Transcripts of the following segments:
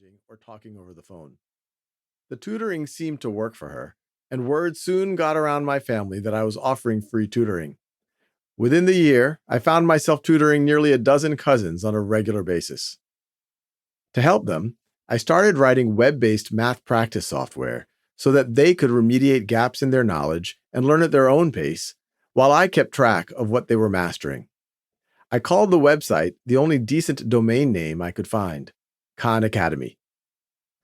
messaging or talking over the phone. The tutoring seemed to work for her, and word soon got around my family that I was offering free tutoring. Within the year, I found myself tutoring nearly a dozen cousins on a regular basis. To help them, I started writing web-based math practice software so that they could remediate gaps in their knowledge and learn at their own pace, while I kept track of what they were mastering. I called the website the only decent domain name I could find, Khan Academy.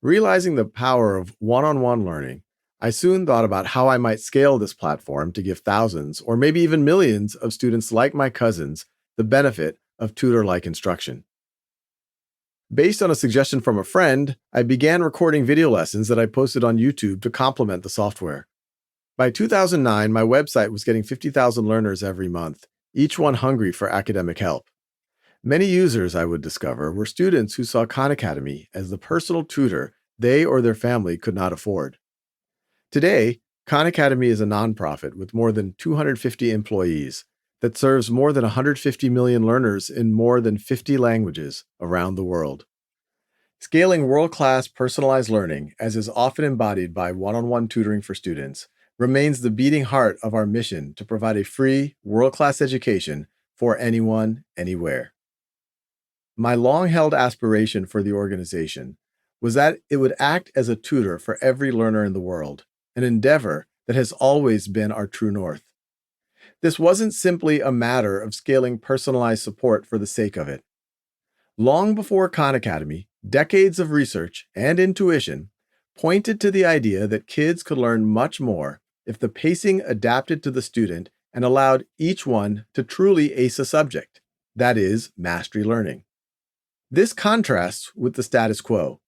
Realizing the power of one-on-one learning, I soon thought about how I might scale this platform to give thousands or maybe even millions of students like my cousins the benefit of tutor-like instruction. Based on a suggestion from a friend, I began recording video lessons that I posted on YouTube to complement the software. By 2009, my website was getting 50,000 learners every month, each one hungry for academic help. Many users, I would discover, were students who saw Khan Academy as the personal tutor they or their family could not afford. Today, Khan Academy is a nonprofit with more than 250 employees that serves more than 150 million learners in more than 50 languages around the world. Scaling world-class personalized learning, as is often embodied by one-on-one tutoring for students, remains the beating heart of our mission to provide a free, world-class education for anyone, anywhere. My long-held aspiration for the organization was that it would act as a tutor for every learner in the world, an endeavor that has always been our true north. This wasn't simply a matter of scaling personalized support for the sake of it. Long before Khan Academy, decades of research and intuition pointed to the idea that kids could learn much more if the pacing adapted to the student and allowed each one to truly ace a subject, that is, mastery learning. This contrasts with the status quo,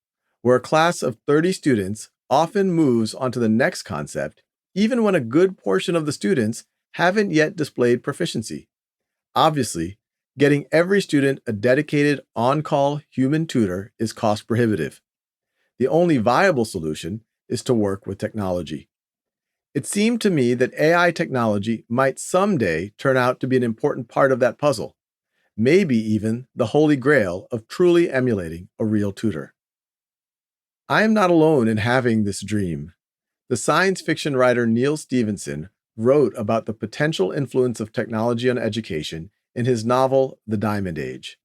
where a class of 30 students often moves on to the next concept, even when a good portion of the students haven't yet displayed proficiency. Obviously, getting every student a dedicated, on-call human tutor is cost prohibitive. The only viable solution is to work with technology. It seemed to me that AI technology might someday turn out to be an important part of that puzzle, maybe even the holy grail of truly emulating a real tutor. I am not alone in having this dream. The science fiction writer Neil Stephenson wrote about the potential influence of technology on education in his novel, The Diamond Age.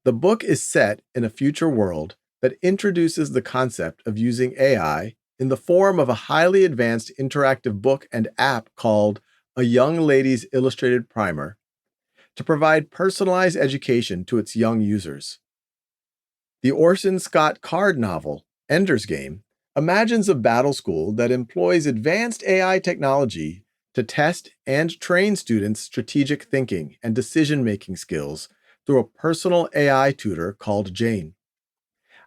The book is set in a future world that introduces the concept of using AI in the form of a highly advanced interactive book and app called A Young Lady's Illustrated Primer to provide personalized education to its young users. The Orson Scott Card novel, Ender's Game, imagines a battle school that employs advanced AI technology to test and train students' strategic thinking and decision-making skills through a personal AI tutor called Jane.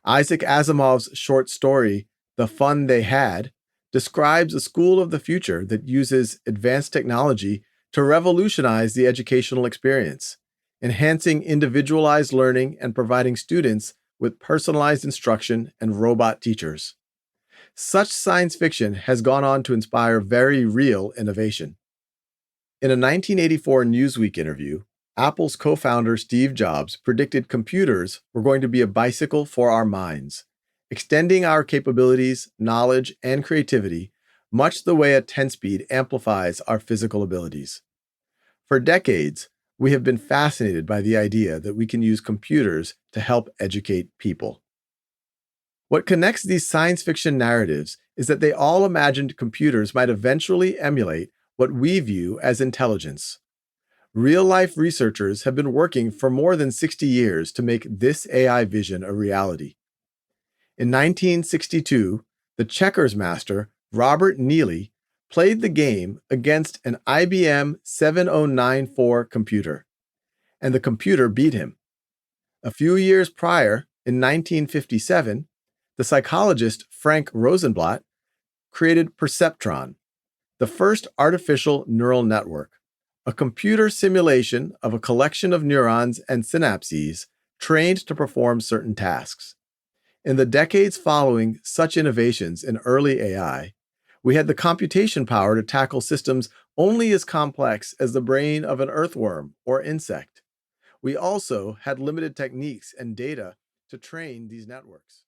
Isaac Asimov's short story, The Fun They Had, describes a school of the future that uses advanced technology to revolutionize the educational experience, enhancing individualized learning and providing students with personalized instruction and robot teachers. Such science fiction has gone on to inspire very real innovation. In a 1984 Newsweek interview, Apple's co-founder Steve Jobs predicted computers were going to be a bicycle for our minds, extending our capabilities, knowledge, and creativity much the way a 10-speed amplifies our physical abilities. For decades, we have been fascinated by the idea that we can use computers to help educate people. What connects these science fiction narratives is that they all imagined computers might eventually emulate what we view as intelligence. Real-life researchers have been working for more than 60 years to make this AI vision a reality. In 1962, the checkers master, Robert Neely, played the game against an IBM 7094 computer, and the computer beat him. A few years prior, in 1957, the psychologist Frank Rosenblatt created Perceptron, the first artificial neural network, a computer simulation of a collection of neurons and synapses trained to perform certain tasks. In the decades following such innovations in early AI, we had the computation power to tackle systems only as complex as the brain of an earthworm or insect. We also had limited techniques and data to train these networks.